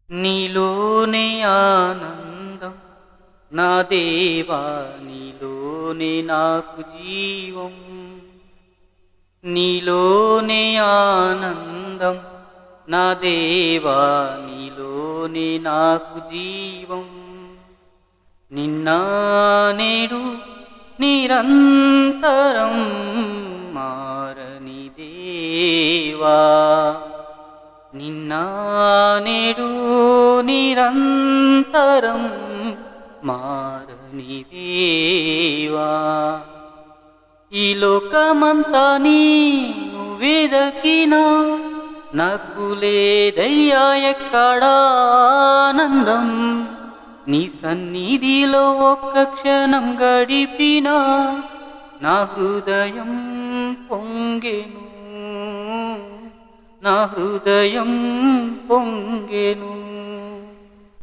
నీలోనే ఆనందం నా దేవా, నీలోనే నాకు జీవం. నీలోనే ఆనందం నా దేవా, నీలోనే నాకు జీవం. నిన్న నేడు నిరంతరం మారని దేవా, నిన్న నేడు నిరంతరం మారని దేవా. ఈ లోకమంతా నీవు వెదకినా నాకు లేదయ్యా ఎక్కడా ఆనందం. నీ సన్నిధిలో ఒక్క క్షణం గడిపినా నా హృదయం పొంగెను, నా హృదయం పొంగెను.